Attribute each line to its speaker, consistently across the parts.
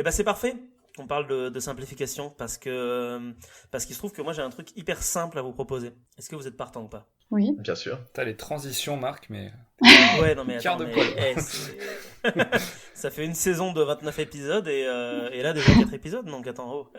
Speaker 1: ben c'est parfait qu'on parle de simplification parce qu'il se trouve que moi j'ai un truc hyper simple à vous proposer. Est-ce que vous êtes partant ou pas?
Speaker 2: Oui.
Speaker 3: Bien sûr.
Speaker 4: T'as les transitions, Marc, mais
Speaker 1: Ouais, non mais
Speaker 4: quart
Speaker 1: attends,
Speaker 4: de
Speaker 1: mais
Speaker 4: poil.
Speaker 1: ça fait une saison de 29 épisodes et là déjà 4 épisodes, donc attends, oh.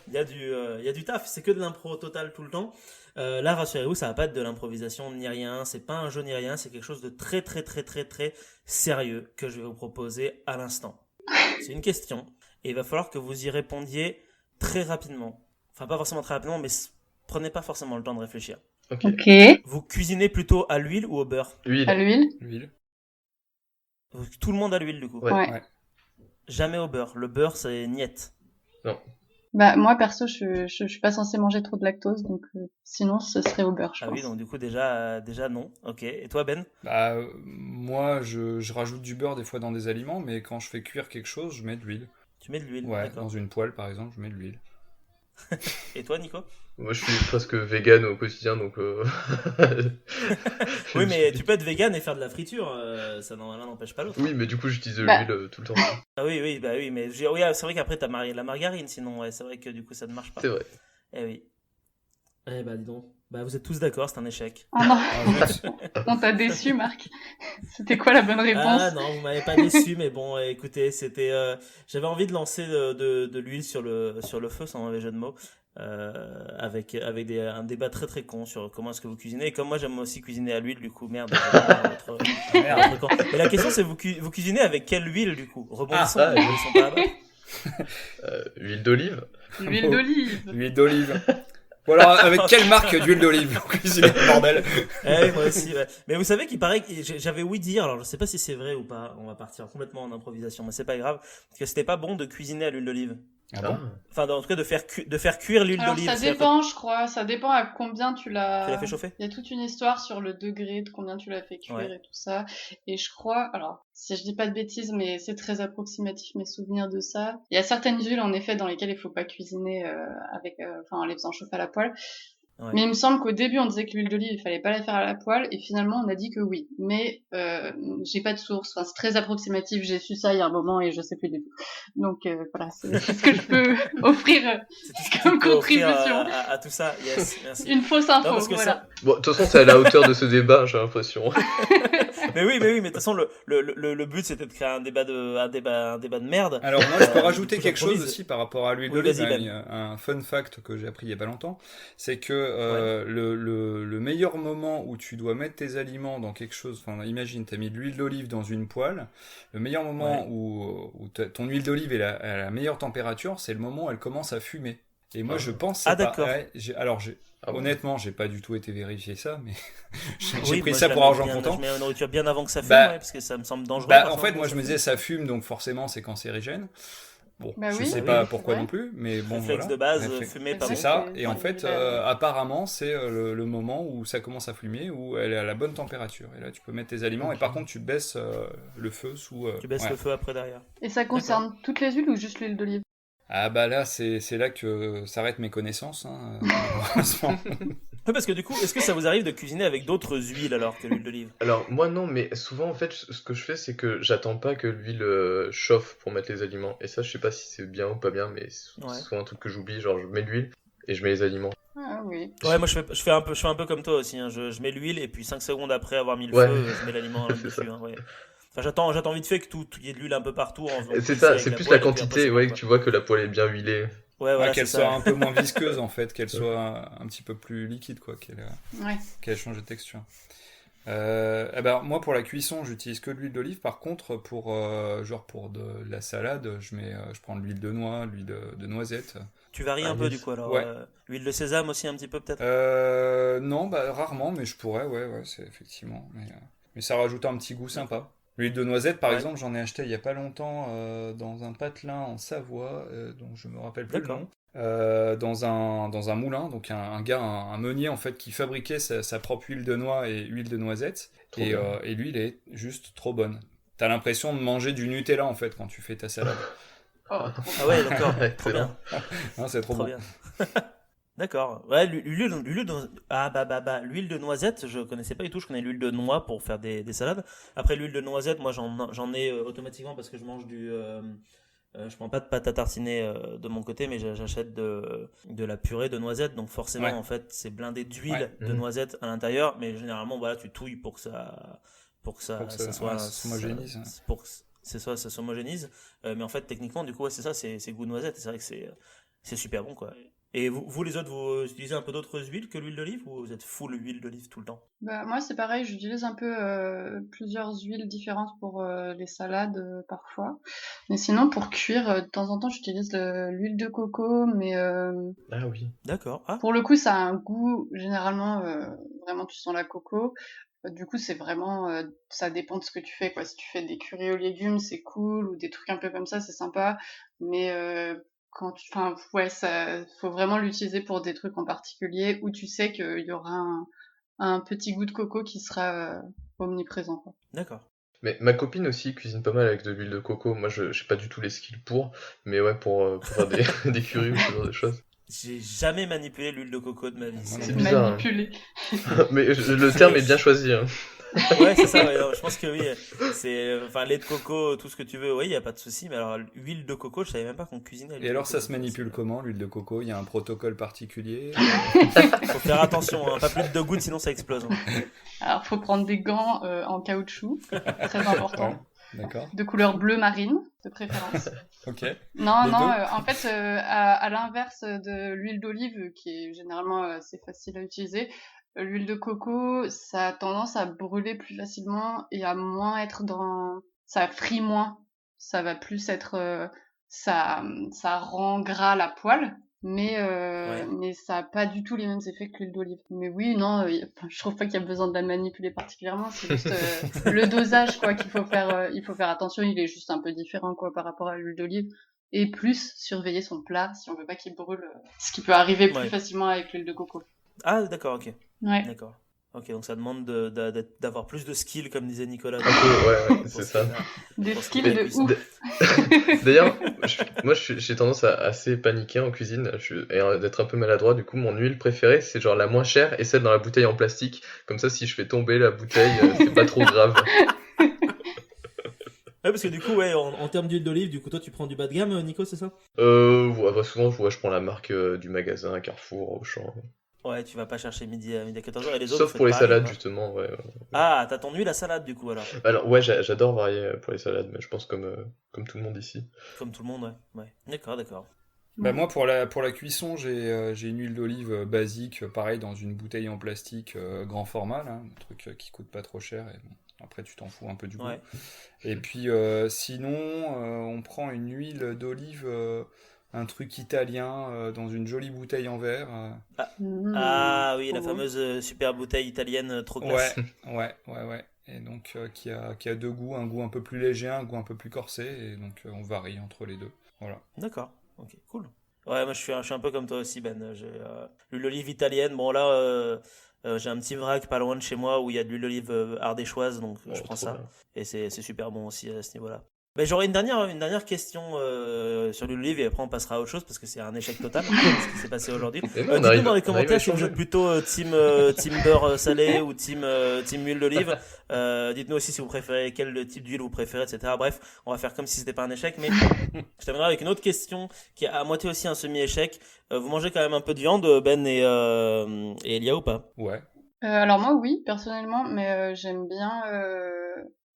Speaker 1: Il y a du taf, c'est que de l'impro total tout le temps. Là, rassurez-vous, ça va pas être de l'improvisation ni rien, c'est pas un jeu ni rien, c'est quelque chose de très très très très très sérieux que je vais vous proposer à l'instant. C'est une question et il va falloir que vous y répondiez très rapidement. Enfin, pas forcément très rapidement, mais prenez pas forcément le temps de réfléchir.
Speaker 3: Ok.
Speaker 2: Ok.
Speaker 1: Vous cuisinez plutôt à l'huile ou au beurre?
Speaker 3: Huile.
Speaker 2: À l'huile.
Speaker 4: L'huile.
Speaker 1: Tout le monde à l'huile du coup.
Speaker 3: Ouais.
Speaker 2: Ouais.
Speaker 1: Jamais au beurre. Le beurre c'est niette.
Speaker 3: Non.
Speaker 2: Bah moi perso, je suis pas censée manger trop de lactose, donc sinon ce serait au beurre, je
Speaker 1: Ah
Speaker 2: pense.
Speaker 1: oui, donc du coup déjà non. Ok. Et toi Ben?
Speaker 4: Bah, moi, je rajoute du beurre des fois dans des aliments, mais quand je fais cuire quelque chose, je mets de l'huile.
Speaker 1: Tu mets de l'huile,
Speaker 4: Ouais,
Speaker 1: d'accord.
Speaker 4: dans une poêle, par exemple, je mets de l'huile.
Speaker 1: Et toi Nico?
Speaker 3: Moi, je suis presque vegan au quotidien, donc.
Speaker 1: Oui, mais tu peux être vegan et faire de la friture. Ça l'un n'empêche pas l'autre.
Speaker 3: Oui, mais du coup, j'utilise de
Speaker 2: Bah.
Speaker 3: l'huile tout le temps.
Speaker 1: Ah oui, bah oui, mais oui, c'est vrai qu'après t'as la margarine, sinon ouais, c'est vrai que du coup ça ne marche pas.
Speaker 3: C'est vrai.
Speaker 1: Eh oui. Eh bah dis donc. Bah vous êtes tous d'accord, c'est un échec.
Speaker 2: Ah non,
Speaker 4: Ah, zut.
Speaker 2: on t'a déçu, Marc. C'était quoi la bonne réponse?
Speaker 1: Ah non, vous m'avez pas déçu, mais bon, écoutez, c'était, j'avais envie de lancer de l'huile sur le feu, sans mauvais jeu de mots, avec un débat très très con sur comment est-ce que vous cuisinez. Et comme moi j'aime aussi cuisiner à l'huile, du coup, merde.
Speaker 4: Merde.
Speaker 1: Votre camp. Mais la question c'est vous cuisinez avec quelle huile du coup? Rebondissons,
Speaker 3: Ah,
Speaker 1: rebondissons pas là-bas.
Speaker 3: Huile d'olive.
Speaker 2: L'huile d'olive.
Speaker 4: L'huile d'olive. Voilà, avec quelle marque d'huile d'olive vous cuisinez, bordel?
Speaker 1: Eh, moi aussi, ouais. Mais vous savez qu'il paraît que j'avais ouï dire, alors je sais pas si c'est vrai ou pas, on va partir complètement en improvisation, mais c'est pas grave, que c'était pas bon de cuisiner à l'huile d'olive.
Speaker 4: Ah bon?
Speaker 1: Enfin, en tout cas, de faire cuire l'huile
Speaker 2: Alors
Speaker 1: d'olive.
Speaker 2: ça
Speaker 1: C'est-à-dire
Speaker 2: dépend, je crois. Ça dépend à combien tu
Speaker 1: que tu l'as
Speaker 2: l'as.
Speaker 1: fait chauffer.
Speaker 2: Il y a toute une histoire sur le degré de combien tu l'as fait cuire
Speaker 1: Ouais.
Speaker 2: et tout ça. Et je crois, alors, si je dis pas de bêtises, mais c'est très approximatif mes souvenirs de ça. Il y a certaines huiles en effet dans lesquelles il faut pas cuisiner en les faisant chauffer à la poêle.
Speaker 1: Ouais.
Speaker 2: Mais il me semble qu'au début on disait que l'huile d'olive il fallait pas la faire à la poêle et finalement on a dit que oui. Mais j'ai pas de source. Enfin, c'est très approximatif. J'ai su ça il y a un moment et je sais plus du tout. Donc voilà, c'est ce que je peux offrir
Speaker 1: C'est tout ce que
Speaker 2: comme
Speaker 1: tu peux offrir
Speaker 2: contribution.
Speaker 1: à tout ça. Yes, merci.
Speaker 2: Une fausse
Speaker 1: Non,
Speaker 2: info,
Speaker 1: parce que
Speaker 2: voilà.
Speaker 3: Bon, de toute façon, c'est à la hauteur de ce débat, j'ai l'impression.
Speaker 1: Mais de toute façon, le but c'était de créer un débat de merde.
Speaker 4: Alors moi je peux
Speaker 1: Du
Speaker 4: rajouter
Speaker 1: coup,
Speaker 4: quelque chose
Speaker 1: j'improvise.
Speaker 4: aussi par rapport à l'huile
Speaker 1: Oui,
Speaker 4: d'olive,
Speaker 1: vas-y,
Speaker 4: un fun fact que j'ai appris il y a pas longtemps, c'est que
Speaker 1: Ouais.
Speaker 4: le meilleur moment où tu dois mettre tes aliments dans quelque chose, enfin imagine t'as mis de l'huile d'olive dans une poêle, le meilleur moment
Speaker 1: Ouais.
Speaker 4: où ton huile d'olive est à la meilleure température, c'est le moment où elle commence à fumer. Et moi je pense c'est
Speaker 1: Ah,
Speaker 4: pas...
Speaker 1: d'accord.
Speaker 4: ouais,
Speaker 3: Ah bon.
Speaker 4: honnêtement j'ai pas du tout été vérifier ça, mais j'ai
Speaker 1: Oui,
Speaker 4: pris
Speaker 1: moi,
Speaker 4: ça
Speaker 1: je
Speaker 4: pour
Speaker 1: la mets
Speaker 4: argent
Speaker 1: bien,
Speaker 4: comptant.
Speaker 1: je mets la nourriture bien avant que ça fume,
Speaker 4: Bah,
Speaker 1: ouais, parce que ça me semble dangereux.
Speaker 4: Bah, en
Speaker 1: parfois,
Speaker 4: fait,
Speaker 1: quand
Speaker 4: moi,
Speaker 1: ça
Speaker 4: je me
Speaker 1: fume.
Speaker 4: disais, ça fume, donc forcément, c'est cancérigène. Bon,
Speaker 2: Bah
Speaker 4: je
Speaker 2: oui,
Speaker 4: sais
Speaker 1: oui,
Speaker 4: pas
Speaker 2: c'est
Speaker 4: pourquoi
Speaker 2: vrai.
Speaker 4: non plus, mais bon,
Speaker 1: Réflexe
Speaker 4: voilà.
Speaker 1: de base,
Speaker 4: Réflexe-
Speaker 1: fumer pas
Speaker 4: C'est
Speaker 1: bon.
Speaker 4: ça,
Speaker 2: c'est-
Speaker 4: et en
Speaker 2: c'est
Speaker 4: fait,
Speaker 2: évident.
Speaker 4: apparemment, c'est le moment où ça commence à fumer, où elle est à la bonne température. Et là, tu peux mettre tes aliments, et par contre, tu baisses le feu sous...
Speaker 1: Tu baisses
Speaker 4: ouais.
Speaker 1: le feu après derrière.
Speaker 2: Et ça concerne toutes les huiles ou juste l'huile d'olive?
Speaker 4: Ah bah là, c'est là que s'arrêtent mes connaissances, hein, malheureusement.
Speaker 1: Oui, parce que du coup, est-ce que ça vous arrive de cuisiner avec d'autres huiles alors que l'huile d'olive?
Speaker 3: Alors, moi, non, mais souvent, en fait, ce que je fais, c'est que j'attends pas que l'huile chauffe pour mettre les aliments. Et ça, je sais pas si c'est bien ou pas bien, mais
Speaker 1: Ouais.
Speaker 3: c'est souvent un truc que j'oublie. Genre, je mets l'huile et je mets les aliments.
Speaker 2: Ah oui.
Speaker 1: Ouais, moi je fais un peu comme toi aussi, hein. Je mets l'huile et puis 5 secondes après avoir mis le
Speaker 3: Ouais.
Speaker 1: feu, je mets l'aliment
Speaker 3: C'est
Speaker 1: dessus,
Speaker 3: ça.
Speaker 1: hein, ouais. Enfin, j'attends vite fait que il y ait de l'huile un peu partout en faisant
Speaker 3: Et c'est
Speaker 1: pousser
Speaker 3: ça,
Speaker 1: avec
Speaker 3: c'est plus
Speaker 1: poêle,
Speaker 3: la
Speaker 1: et puis après,
Speaker 3: quantité,
Speaker 1: c'est bon,
Speaker 3: ouais, que
Speaker 1: quoi.
Speaker 3: tu vois que la poêle est bien huilée.
Speaker 1: Ouais, voilà,
Speaker 4: Qu'elle
Speaker 1: c'est
Speaker 4: soit
Speaker 1: ça.
Speaker 4: un peu moins visqueuse, en fait, qu'elle soit un petit peu plus liquide, quoi,
Speaker 2: Ouais.
Speaker 4: qu'elle change de texture. Eh ben, moi, pour la cuisson, j'utilise que de l'huile d'olive. Par contre, pour de la salade, je prends de l'huile de noix, l'huile de noisette.
Speaker 1: Tu varies
Speaker 3: Ah,
Speaker 1: un peu
Speaker 3: yes.
Speaker 1: du coup alors.
Speaker 4: Ouais.
Speaker 1: L'huile de sésame aussi un petit peu peut-être.
Speaker 4: Non, bah, rarement, mais je pourrais, ouais, c'est effectivement. Mais ça rajoute un petit goût sympa. L'huile de noisette, par
Speaker 1: Ouais.
Speaker 4: exemple, j'en ai acheté il y a pas longtemps dans un patelin en Savoie, dont je me rappelle plus le
Speaker 1: D'accord.
Speaker 4: nom. Dans un moulin, donc un gars, un meunier en fait, qui fabriquait sa propre huile de noix et huile de noisette.
Speaker 3: Trop
Speaker 4: Et,
Speaker 3: bien.
Speaker 4: et l'huile est juste trop bonne. T'as l'impression de manger du Nutella en fait quand tu fais ta salade.
Speaker 2: Oh, trop
Speaker 1: Ah ouais, d'accord. Trop
Speaker 3: Excellent.
Speaker 1: bien.
Speaker 4: Hein, c'est trop
Speaker 1: Trop
Speaker 4: bon.
Speaker 1: bien. D'accord. Ouais, l'huile de noisette, je connaissais pas du tout. Je connais l'huile de noix pour faire des salades. Après l'huile de noisette, moi j'en ai automatiquement parce que je mange Je prends pas de pâte à tartiner de mon côté, mais j'achète de la purée de noisettes. Donc forcément,
Speaker 4: Ouais.
Speaker 1: en fait, c'est blindé d'huile
Speaker 4: Ouais.
Speaker 1: de noisettes à l'intérieur. Mais généralement, voilà, tu touilles pour que ça
Speaker 4: Pour que
Speaker 1: ça
Speaker 4: ça
Speaker 1: soit
Speaker 4: s'homogénise.
Speaker 1: pour que ça s'homogénise. Mais en fait, techniquement, du coup, ouais, c'est ça, c'est goût noisette. Et c'est vrai que c'est super bon, quoi. Et vous, les autres, vous utilisez un peu d'autres huiles que l'huile d'olive ou vous êtes full huile d'olive tout le temps?
Speaker 2: Bah, moi, c'est pareil, j'utilise un peu plusieurs huiles différentes pour les salades parfois. Mais sinon, pour cuire, de temps en temps, j'utilise l'huile de coco, mais
Speaker 3: Ah oui.
Speaker 1: D'accord. Ah,
Speaker 2: pour le coup, ça a un goût, généralement, vraiment, tu sens la coco. Du coup, c'est vraiment, ça dépend de ce que tu fais, quoi. Si tu fais des currys aux légumes, c'est cool, ou des trucs un peu comme ça, c'est sympa. Mais enfin, ouais, ça, faut vraiment l'utiliser pour des trucs en particulier où tu sais qu'il y aura un petit goût de coco qui sera omniprésent, quoi.
Speaker 1: d'accord.
Speaker 3: Mais ma copine aussi cuisine pas mal avec de l'huile de coco. Moi, je j'ai pas du tout les skills pour, mais ouais, pour faire des, des currys ou ce genre de choses.
Speaker 1: J'ai jamais manipulé l'huile de coco de ma vie.
Speaker 4: Moi non
Speaker 3: C'est
Speaker 4: plus.
Speaker 3: bizarre, hein.
Speaker 2: Manipuler.
Speaker 3: Mais le terme est bien choisi, hein.
Speaker 1: Ouais, c'est ça. Ouais, non, je pense que oui. C'est, enfin, lait de coco, tout ce que tu veux. Oui, il y a pas de souci. Mais alors, huile de coco, je savais même pas qu'on cuisinait à l'huile
Speaker 4: Et alors,
Speaker 1: de
Speaker 4: ça
Speaker 1: coco.
Speaker 4: se manipule comment, l'huile de coco? Il y a un protocole particulier?
Speaker 1: Faut faire attention, hein. Pas plus de 2 gouttes, sinon ça explose, hein.
Speaker 2: Alors, faut prendre des gants en caoutchouc, très important.
Speaker 4: Ouais, d'accord.
Speaker 2: De couleur bleu marine, de préférence.
Speaker 4: Ok.
Speaker 2: Non,
Speaker 4: Les
Speaker 2: non,
Speaker 4: deux?
Speaker 2: en fait, à l'inverse de l'huile d'olive, qui est généralement assez facile à utiliser, l'huile de coco, ça a tendance à brûler plus facilement et à moins être dans... Ça frit moins. Ça va plus être... ça rend gras la poêle,
Speaker 1: Ouais.
Speaker 2: mais ça a pas du tout les mêmes effets que l'huile d'olive. Mais oui, non, enfin, je trouve pas qu'il y a besoin de la manipuler particulièrement, c'est juste le dosage, quoi, il faut faire attention, il est juste un peu différent, quoi, par rapport à l'huile d'olive. Et plus surveiller son plat si on veut pas qu'il brûle, ce qui peut arriver plus
Speaker 1: Ouais.
Speaker 2: facilement avec l'huile de coco.
Speaker 1: Ah, d'accord, ok.
Speaker 2: Ouais.
Speaker 1: D'accord. Ok, donc ça demande d'avoir plus de skill, comme disait Nicolas.
Speaker 3: Un peu, ouais,
Speaker 1: Pour
Speaker 3: c'est
Speaker 1: ce qui est
Speaker 3: ça.
Speaker 1: de la-
Speaker 2: Des
Speaker 1: pour ce qui est
Speaker 2: skills
Speaker 1: de la
Speaker 2: de
Speaker 1: cuisson.
Speaker 2: ouf.
Speaker 3: D'ailleurs, j'ai tendance à assez paniquer en cuisine et d'être un peu maladroit. Du coup, mon huile préférée, c'est genre la moins chère et celle dans la bouteille en plastique. Comme ça, si je fais tomber la bouteille, c'est pas trop grave.
Speaker 1: Ouais, parce que du coup, ouais, en termes d'huile d'olive, du coup, toi, tu prends du bas de gamme, Nico, c'est ça?
Speaker 3: Ouais, bah, souvent, je prends la marque du magasin, Carrefour, Auchan.
Speaker 1: Ouais, tu vas pas chercher midi à 14h et les autres, vous
Speaker 3: Sauf
Speaker 1: faites
Speaker 3: pour les
Speaker 1: pareil ou
Speaker 3: salades,
Speaker 1: pas?
Speaker 3: justement, ouais.
Speaker 1: Ah, t'as ton huile à salade, du coup, alors.
Speaker 3: Alors, ouais, j'adore varier pour les salades, mais je pense comme tout le monde ici.
Speaker 1: Comme tout le monde, ouais. Ouais. D'accord, d'accord.
Speaker 4: Bah moi pour la cuisson j'ai une huile d'olive basique, pareil dans une bouteille en plastique grand format là, un truc qui coûte pas trop cher et bon, après tu t'en fous un peu du goût.
Speaker 1: Ouais.
Speaker 4: Et puis sinon on prend une huile d'olive, un truc italien dans une jolie bouteille en verre.
Speaker 1: Ah oui, la
Speaker 2: Trop bon.
Speaker 1: fameuse super bouteille italienne trop
Speaker 4: Ouais,
Speaker 1: classe.
Speaker 4: ouais. Et donc qui a deux goûts, un goût un peu plus léger, un goût un peu plus corsé, et donc on varie entre les deux. Voilà.
Speaker 1: D'accord, ok, cool. Ouais, moi je suis un peu comme toi aussi, Ben. J'ai l'huile d'olive italienne. Bon, là, j'ai un petit vrac pas loin de chez moi où il y a de l'huile d'olive ardéchoise, donc je
Speaker 3: Oh,
Speaker 1: prends
Speaker 3: trop
Speaker 1: ça.
Speaker 3: bien.
Speaker 1: Et c'est super bon aussi à ce niveau-là. Ben, j'aurais une dernière question sur l'huile d'olive et après on passera à autre chose parce que c'est un échec total ce qui s'est passé aujourd'hui.
Speaker 3: Et non,
Speaker 1: Dites-nous dans les
Speaker 3: on arrive à
Speaker 1: commentaires si vous
Speaker 3: changer.
Speaker 1: êtes plutôt team beurre salé ou team huile d'olive. Dites-nous aussi si vous préférez quel type d'huile vous préférez, etc. Bref, on va faire comme si c'était pas un échec, mais je terminerai avec une autre question qui est à moitié aussi un semi-échec. Vous mangez quand même un peu de viande, Ben et Elia ou pas?
Speaker 4: Ouais.
Speaker 2: Alors moi, oui, personnellement, mais j'aime bien...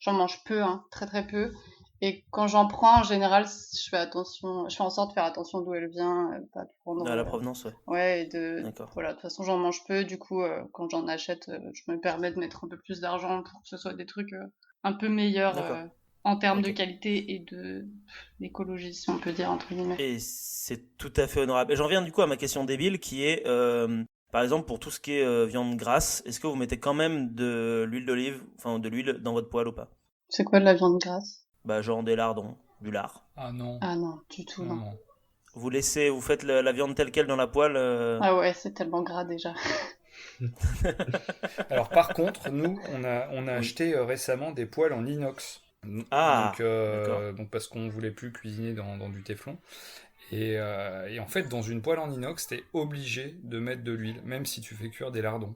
Speaker 2: J'en mange peu, hein, très très peu. Et quand j'en prends, en général, je fais en sorte de faire attention d'où elle vient, pas de prendre...
Speaker 1: À la provenance, ouais.
Speaker 2: Ouais,
Speaker 1: D'accord.
Speaker 2: voilà, de toute façon, j'en mange peu, du coup, quand j'en achète, je me permets de mettre un peu plus d'argent pour que ce soit des trucs un peu meilleurs
Speaker 1: D'accord.
Speaker 2: en termes de
Speaker 1: Ok.
Speaker 2: qualité et d'écologie, si on peut dire, entre guillemets.
Speaker 1: Et c'est tout à fait honorable. Et j'en viens du coup à ma question débile qui est, par exemple, pour tout ce qui est viande grasse, est-ce que vous mettez quand même de l'huile d'olive, enfin de l'huile dans votre poêle ou pas?
Speaker 2: C'est quoi de la viande grasse?
Speaker 1: Bah, genre des lardons, du lard.
Speaker 4: Ah non.
Speaker 2: Ah non, du tout,
Speaker 4: Non,
Speaker 2: non.
Speaker 4: non.
Speaker 1: Vous faites la viande telle quelle dans la poêle.
Speaker 2: Ah ouais, c'est tellement gras déjà.
Speaker 4: Alors par contre, nous, on a
Speaker 1: Oui.
Speaker 4: acheté récemment des poêles en inox.
Speaker 1: Ah,
Speaker 4: Donc parce qu'on voulait plus cuisiner dans du téflon. Et en fait, dans une poêle en inox, t'es obligé de mettre de l'huile, même si tu fais cuire des lardons.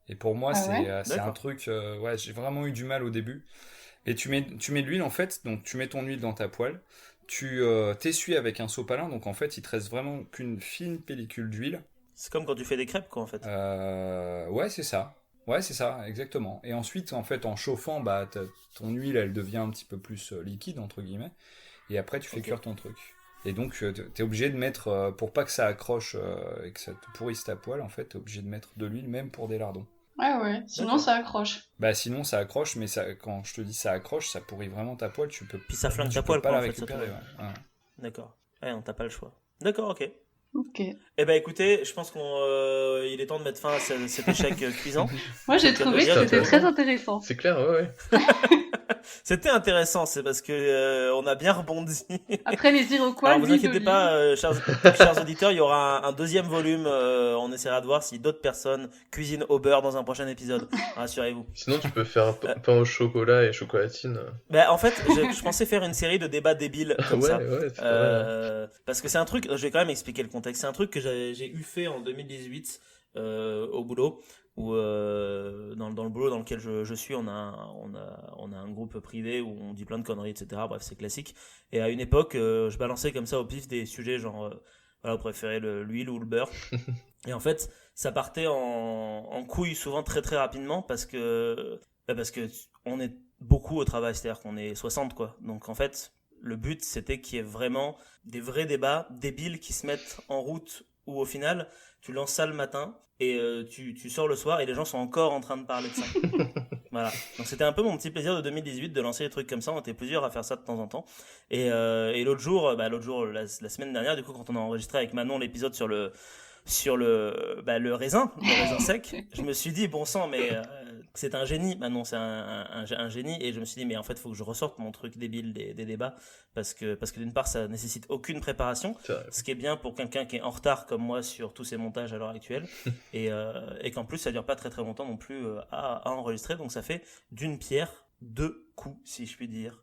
Speaker 4: Et pour moi,
Speaker 2: Ah ouais?
Speaker 4: c'est un
Speaker 1: D'accord.
Speaker 4: truc... ouais, j'ai vraiment eu du mal au début. Et tu mets de l'huile, en fait, donc tu mets ton huile dans ta poêle, tu t'essuies avec un sopalin, donc en fait, il te reste vraiment qu'une fine pellicule d'huile.
Speaker 1: C'est comme quand tu fais des crêpes, quoi, en fait.
Speaker 4: Ouais, c'est ça. Ouais, c'est ça, exactement. Et ensuite, en fait, en chauffant, bah, ton huile, elle devient un petit peu plus liquide, entre guillemets. Et après, tu fais cuire ton truc. Et donc, t'es obligé de mettre, pour pas que ça accroche et que ça te pourrisse ta poêle, en fait, t'es obligé de mettre de l'huile, même pour des lardons.
Speaker 2: Ouais, sinon
Speaker 1: D'accord.
Speaker 2: ça accroche.
Speaker 4: Bah, sinon, ça accroche, mais quand je te dis ça accroche, ça pourrit vraiment ta poêle,
Speaker 1: Puis ça flingue
Speaker 4: tu
Speaker 1: ta
Speaker 4: peux
Speaker 1: poêle,
Speaker 4: pas
Speaker 1: quoi,
Speaker 4: la
Speaker 1: en fait. Ça
Speaker 4: récupérer.
Speaker 1: te-
Speaker 4: Ouais. Ouais.
Speaker 1: D'accord. Ouais, non, t'as pas le choix. D'accord, ok.
Speaker 2: Ok.
Speaker 1: Eh ben écoutez, je pense qu'il est temps de mettre fin à cet échec cuisant.
Speaker 2: Moi j'ai
Speaker 1: Donc,
Speaker 2: trouvé
Speaker 1: dire
Speaker 2: que
Speaker 3: que
Speaker 2: c'était
Speaker 3: c'est
Speaker 2: très intéressant.
Speaker 3: C'est clair, ouais.
Speaker 1: C'était intéressant, c'est parce que on a bien rebondi.
Speaker 2: Après les Iroquois,
Speaker 1: Alors vous
Speaker 2: l'huile
Speaker 1: inquiétez
Speaker 2: d'olive.
Speaker 1: pas, chers auditeurs, il y aura un deuxième volume. On essaiera de voir si d'autres personnes cuisinent au beurre dans un prochain épisode. Rassurez-vous.
Speaker 3: Sinon, tu peux faire un pain au chocolat et chocolatine.
Speaker 1: Ben, en fait, je pensais faire une série de débats débiles comme ça.
Speaker 3: Ouais, c'est pas mal.
Speaker 1: Parce que c'est un truc, je vais quand même expliquer le contexte. C'est un truc que j'ai eu fait en 2018 au boulot, où dans le boulot dans lequel je suis, on a un groupe privé où on dit plein de conneries, etc. Bref, c'est classique. Et à une époque, je balançais comme ça au pif des sujets genre, voilà, vous préférez l'huile ou le beurre. Et en fait, ça partait en couille souvent très très rapidement parce que on est beaucoup au travail, c'est-à-dire qu'on est 60 quoi. Donc en fait, le but c'était qu'il y ait vraiment des vrais débats débiles qui se mettent en route où au final, tu lances ça le matin et tu sors le soir et les gens sont encore en train de parler de ça. Voilà. Donc c'était un peu mon petit plaisir de 2018 de lancer des trucs comme ça. On était plusieurs à faire ça de temps en temps. Et l'autre jour, la semaine dernière, du coup, quand on a enregistré avec Manon l'épisode sur le raisin sec, je me suis dit, bon sang, mais c'est un génie. Manon, c'est un génie. Et je me suis dit, mais en fait, il faut que je ressorte mon truc débile des débats. Parce que d'une part, ça nécessite aucune préparation.
Speaker 3: C'est vrai.
Speaker 1: Ce qui est bien pour quelqu'un qui est en retard comme moi sur tous ces montages à l'heure actuelle. et qu'en plus, ça dure pas très très longtemps non plus à enregistrer. Donc ça fait d'une pierre deux coups, si je puis dire.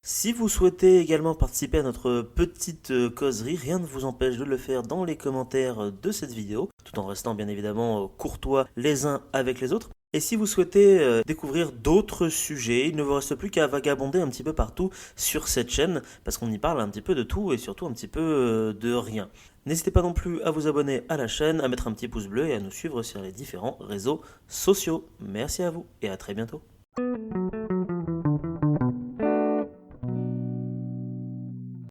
Speaker 1: Si vous souhaitez également participer à notre petite causerie, rien ne vous empêche de le faire dans les commentaires de cette vidéo, tout en restant bien évidemment courtois les uns avec les autres. Et si vous souhaitez découvrir d'autres sujets, il ne vous reste plus qu'à vagabonder un petit peu partout sur cette chaîne, parce qu'on y parle un petit peu de tout et surtout un petit peu de rien. N'hésitez pas non plus à vous abonner à la chaîne, à mettre un petit pouce bleu et à nous suivre sur les différents réseaux sociaux. Merci à vous et à très bientôt.